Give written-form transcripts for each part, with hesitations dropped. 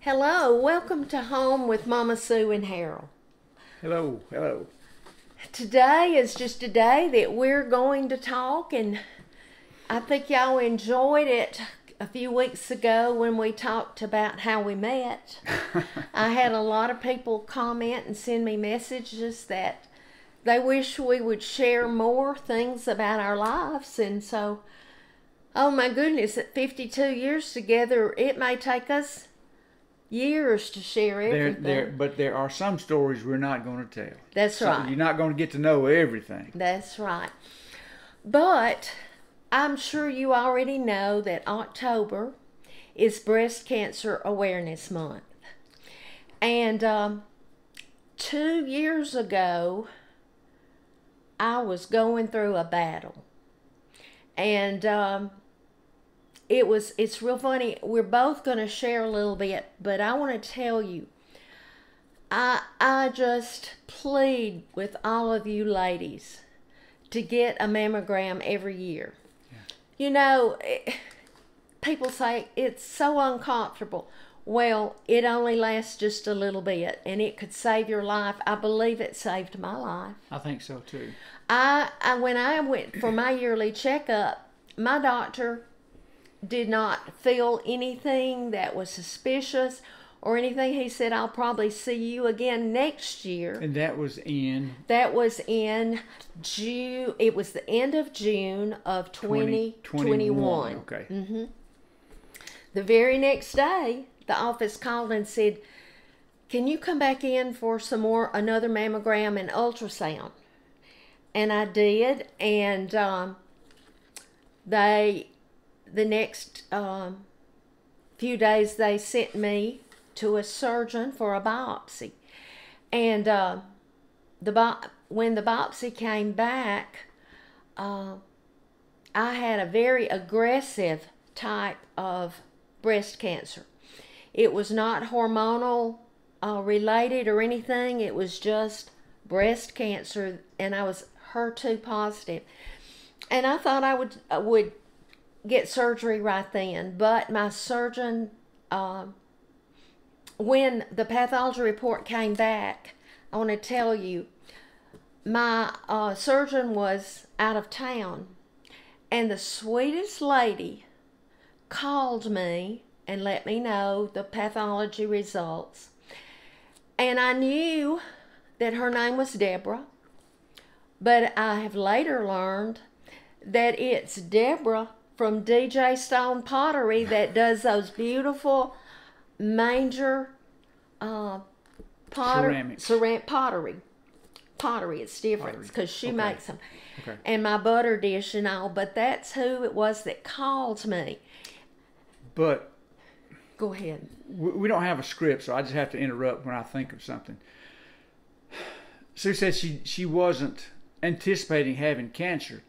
Hello, welcome to Home with Mama Sue and Harold. Hello, hello. Today is just a day that we're going to talk, and I think y'all enjoyed it a few weeks ago when we talked about how we met. I had a lot of people comment and send me messages that they wish we would share more things about our lives, and so, oh my goodness, at 52 years together, it may take us years to share everything. But there are some stories we're not going to tell. That's right. You're not going to get to know everything. That's right. But I'm sure you already know that October is Breast Cancer Awareness Month. And 2 years ago, I was going through a battle. And it's real funny. We're both going to share a little bit, but I want to tell you, I just plead with all of you ladies to get a mammogram every year. Yeah. You know, people say it's so uncomfortable. Well, it only lasts just a little bit, and it could save your life. I believe it saved my life. I think so too. When I went for my yearly checkup, my doctor did not feel anything that was suspicious or anything. He said, I'll probably see you again next year. And that was in? That was in June. It was the end of June of 2021. Okay. Mm-hmm. The very next day, the office called and said, can you come back in for another mammogram and ultrasound? And I did, and the next few days, they sent me to a surgeon for a biopsy. And when the biopsy came back, I had a very aggressive type of breast cancer. It was not hormonal related or anything. It was just breast cancer, and I was HER2 positive. And I thought I would get surgery right then, but my surgeon, when the pathology report came back, I want to tell you, my surgeon was out of town, and the sweetest lady called me and let me know the pathology results, and I knew that her name was Deborah, but I have later learned that it's Deborah from DJ Stone Pottery that does those beautiful manger ceramic pottery. It's different because she makes them. Okay. And my butter dish and all, but that's who it was that called me. But go ahead. We don't have a script, so I just have to interrupt when I think of something. Sue said she wasn't anticipating having cancer.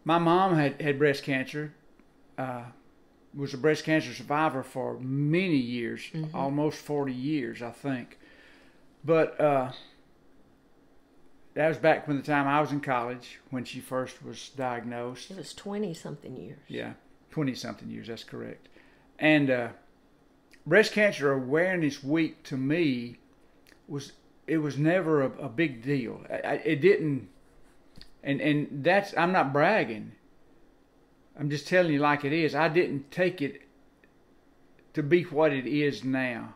My mom had breast cancer, was a breast cancer survivor for many years, mm-hmm. almost 40 years, I think. But that was back when the time I was in college, when she first was diagnosed. It was 20-something years. Yeah, 20-something years, that's correct. And Breast Cancer Awareness Week, to me, was never a big deal. It didn't... And that's, I'm not bragging. I'm just telling you like it is. I didn't take it to be what it is now.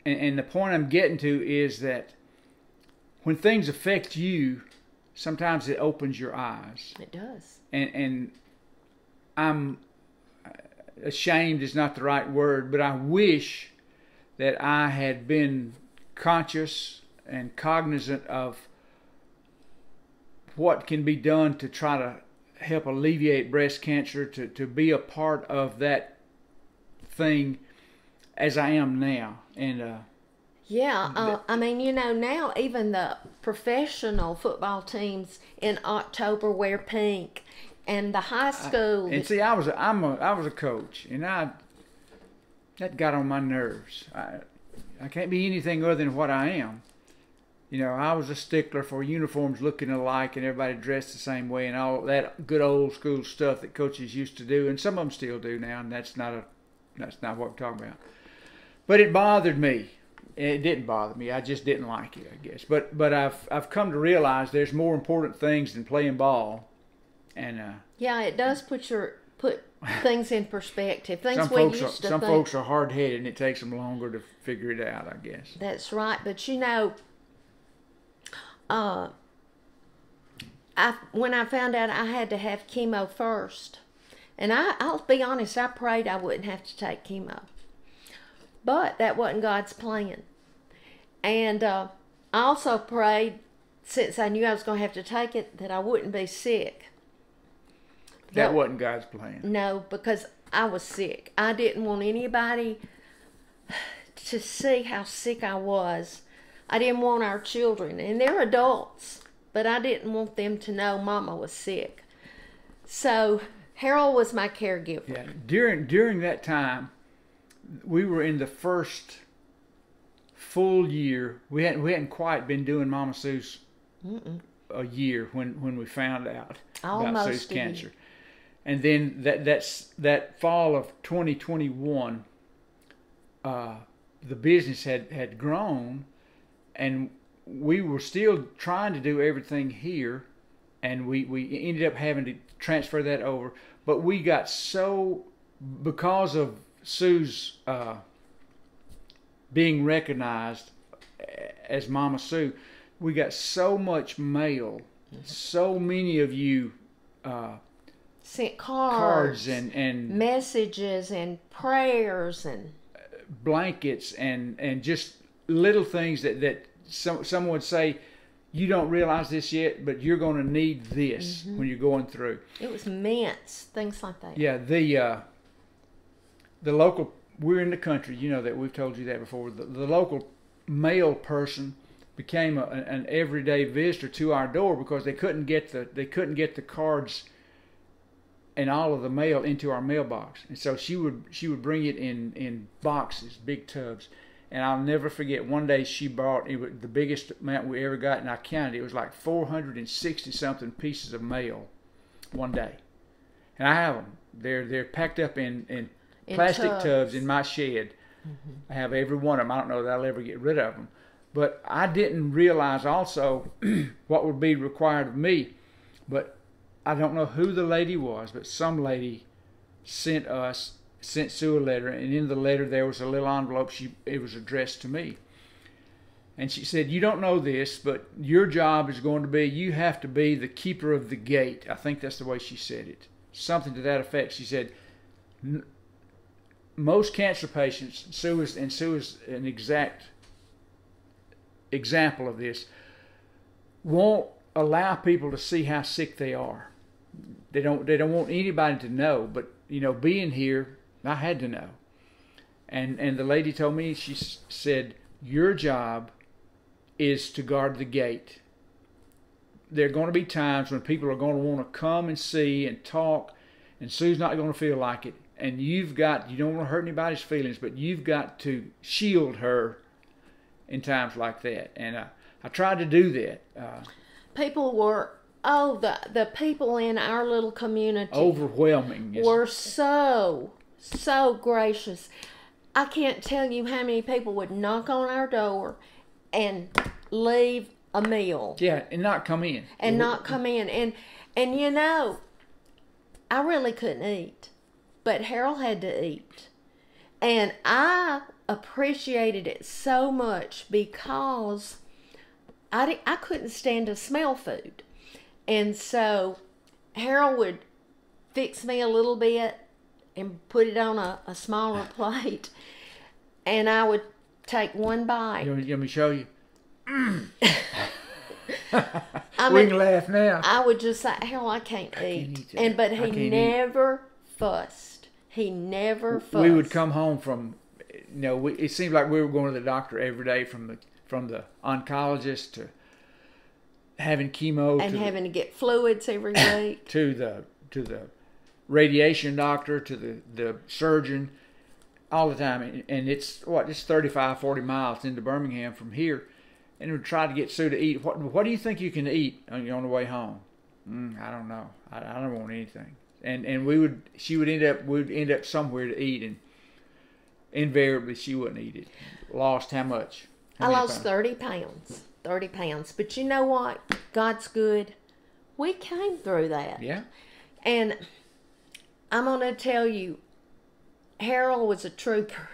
And the point I'm getting to is that when things affect you, sometimes it opens your eyes. It does. And I'm ashamed is not the right word, but I wish that I had been conscious and cognizant of what can be done to try to help alleviate breast cancer, to be a part of that thing as I am now. And I mean, you know, now even the professional football teams in October wear pink, and the high school. And see, I was a coach, and that got on my nerves. I can't be anything other than what I am. You know, I was a stickler for uniforms looking alike and everybody dressed the same way and all that good old school stuff that coaches used to do, and some of them still do now, and that's not what we're talking about. But it bothered me. It didn't bother me. I just didn't like it, I guess. But I've come to realize there's more important things than playing ball. And yeah, it does put things in perspective. Things some folks are hard headed, and it takes them longer to figure it out, I guess. That's right. But you know, when I found out I had to have chemo first, and I'll be honest, I prayed I wouldn't have to take chemo. But that wasn't God's plan. And I also prayed, since I knew I was going to have to take it, that I wouldn't be sick. That wasn't God's plan. No, because I was sick. I didn't want anybody to see how sick I was. I didn't want our children, and they're adults, but I didn't want them to know Mama was sick. So Harold was my caregiver. Yeah, during that time, we were in the first full year. We hadn't quite been doing Mama Sue's a year when we found out about Sue's cancer. And then that fall of 2021, the business had grown, and we were still trying to do everything here, and we ended up having to transfer that over. But we got so, because of Sue's being recognized as Mama Sue, we got so much mail. So many of you sent cards and messages and prayers and blankets and just little things that someone would say, you don't realize this yet, but you're going to need this when you're going through. It was mints, things like that. Yeah, the local, we're in the country, you know that, we've told you that before. The local mail person became an everyday visitor to our door because they couldn't get the cards and all of the mail into our mailbox, and so she would bring it in boxes, big tubs. And I'll never forget, one day she brought, it was the biggest amount we ever got, and I counted, it was like 460 something pieces of mail one day. And I have them. They're packed up in plastic tubs in my shed. I have every one of them. I don't know that I'll ever get rid of them. But I didn't realize also what would be required of me. But I don't know who the lady was, but some lady sent Sue a letter, and in the letter there was a little envelope. It was addressed to me. And she said, you don't know this, but your job is going to be, you have to be the keeper of the gate. I think that's the way she said it. Something to that effect. She said, most cancer patients, Sue is an exact example of this, won't allow people to see how sick they are. They don't want anybody to know, but you know, being here, I had to know. And the lady told me, she said, your job is to guard the gate. There are going to be times when people are going to want to come and see and talk, and Sue's not going to feel like it. And you don't want to hurt anybody's feelings, but you've got to shield her in times like that. And I tried to do that. People were, the people in our little community overwhelming. Were so gracious. I can't tell you how many people would knock on our door and leave a meal. Yeah, and not come in. And not come in. And you know, I really couldn't eat, but Harold had to eat. And I appreciated it so much because I couldn't stand to smell food. And so Harold would fix me a little bit and put it on a smaller plate, and I would take one bite. You want me to show you? I we can laugh now. I would just say, Harold, I can't eat. But he never fussed. He never fussed. We would come home from, it seemed like we were going to the doctor every day, from the oncologist to having chemo. And having to get fluids every week. to the radiation doctor, to the surgeon, all the time. And it's 35, 40 miles into Birmingham from here. And we try to get Sue to eat. What do you think you can eat on the way home? I don't know. I don't want anything. And we'd end up somewhere to eat. And invariably she wouldn't eat it. Lost how much? How I many lost pounds? 30 pounds. 30 pounds. But you know what? God's good. We came through that. Yeah. And I'm going to tell you, Harold was a trooper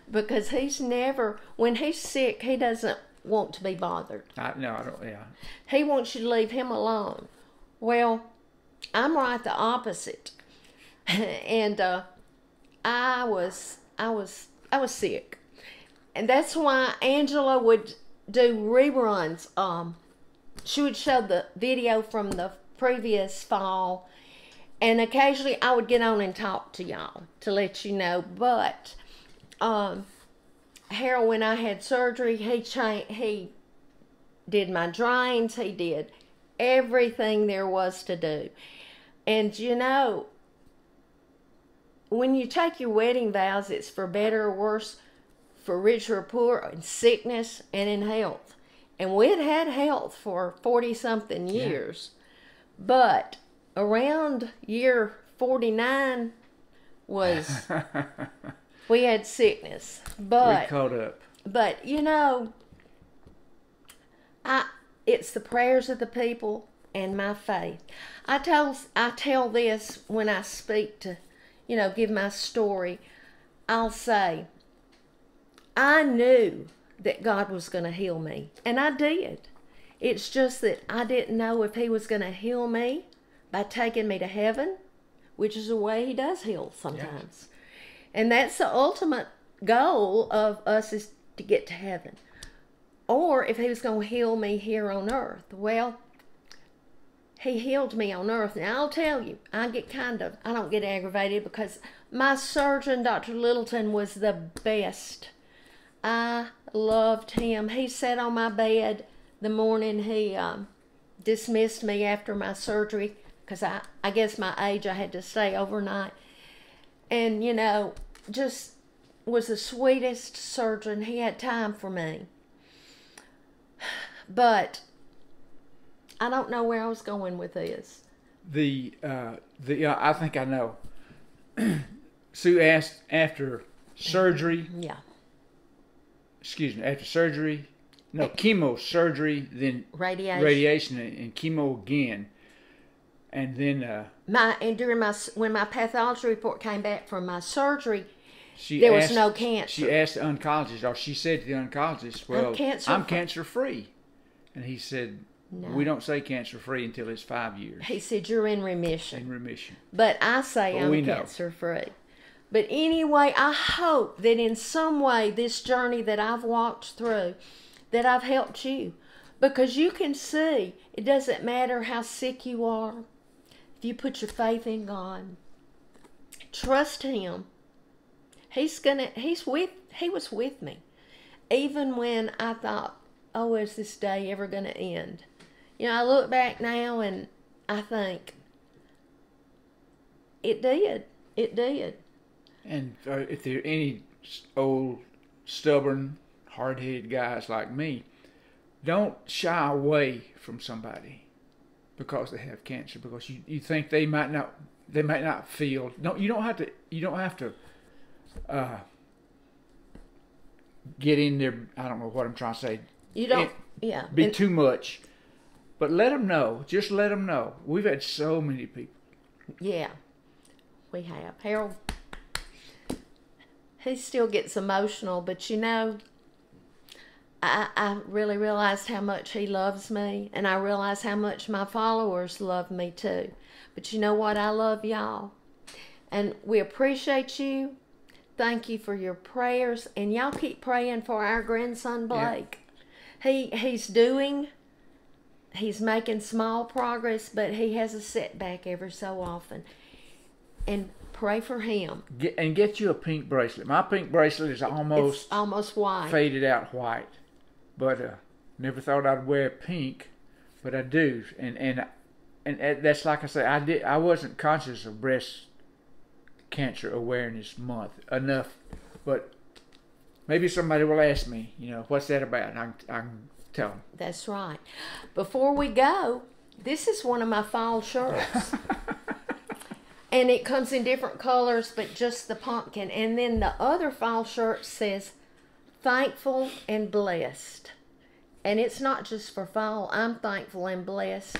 because he's never, when he's sick, he doesn't want to be bothered. No, I don't. Yeah. He wants you to leave him alone. Well, I'm right the opposite. And I was sick. And that's why Angela would do reruns. She would show the video from the previous fall, and occasionally I would get on and talk to y'all to let you know. But Harold, when I had surgery, he did my drains, he did everything there was to do. And you know, when you take your wedding vows, it's for better or worse, for richer or poor, in sickness and in health. And we'd had health for 40-something years. But around year 49 was, we had sickness. But we caught up. But, you know, it's the prayers of the people and my faith. I tell this when I speak to, you know, give my story. I'll say, I knew that God was going to heal me, and I did. It's just that I didn't know if he was going to heal me by taking me to heaven, which is the way he does heal sometimes. Yes. And that's the ultimate goal of us, is to get to heaven. Or if he was going to heal me here on earth. Well, he healed me on earth. Now, I'll tell you, I don't get aggravated because my surgeon, Dr. Littleton, was the best. I loved him. He sat on my bed the morning he dismissed me after my surgery, because I guess my age, I had to stay overnight. And, you know, just was the sweetest surgeon. He had time for me. But I don't know where I was going with this. I think I know. Sue asked after surgery. Yeah. Excuse me. After surgery, no, chemo, surgery, then radiation, and chemo again, and then when my pathology report came back from my surgery, there was no cancer. She asked the oncologist, or she said to the oncologist, "Well, I'm cancer free," and he said, "No, we don't say cancer free until it's 5 years." He said, "You're in remission." In remission. But I say I'm cancer free. But anyway, I hope that in some way this journey that I've walked through, that I've helped you. Because you can see, it doesn't matter how sick you are. If you put your faith in God, trust him. He was with me. Even when I thought, oh, is this day ever going to end? You know, I look back now and I think, it did. It did. And if there are any old, stubborn, hard-headed guys like me, don't shy away from somebody because they have cancer, because you think they might not feel. No, you don't have to get in there. I don't know what I'm trying to say. You don't be too much, but let them know. Just let them know. We've had so many people. Yeah, we have. Harold, he still gets emotional, but you know, I really realized how much he loves me, and I realize how much my followers love me too. But you know what? I love y'all, and we appreciate you. Thank you for your prayers, and y'all keep praying for our grandson Blake. Yeah. He's making small progress, but he has a setback every so often, and pray for him. Get you a pink bracelet. My pink bracelet is almost white, faded out white. But never thought I'd wear pink, but I do, and that's like I say. I wasn't conscious of Breast Cancer Awareness Month enough, but maybe somebody will ask me, you know, what's that about? And I can tell them. That's right. Before we go, this is one of my fall shirts. And it comes in different colors, but just the pumpkin. And then the other fall shirt says, thankful and blessed. And it's not just for fall. I'm thankful and blessed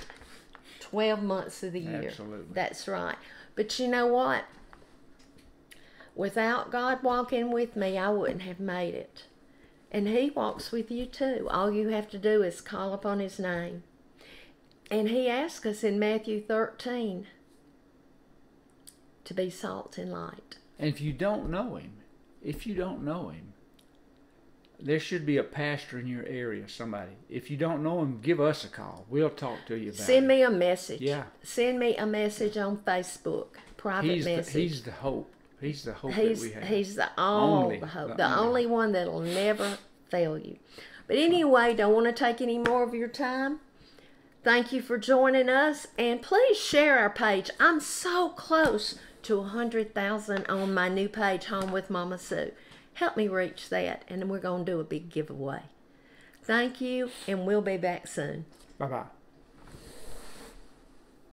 12 months of the year. Absolutely. That's right. But you know what? Without God walking with me, I wouldn't have made it. And He walks with you too. All you have to do is call upon His name. And He asks us in Matthew 13 to be salt and light. And if you don't know Him, there should be a pastor in your area, somebody. If you don't know Him, give us a call. We'll talk to you about it. Send me a message. Yeah. Send me a message on Facebook. Private message. He's the hope. He's the hope that we have. He's the hope. The only one that'll never fail you. But anyway, don't want to take any more of your time. Thank you for joining us. And please share our page. I'm so close to 100,000 on my new page, Home with Mama Sue. Help me reach that, and we're going to do a big giveaway. Thank you, and we'll be back soon. Bye-bye.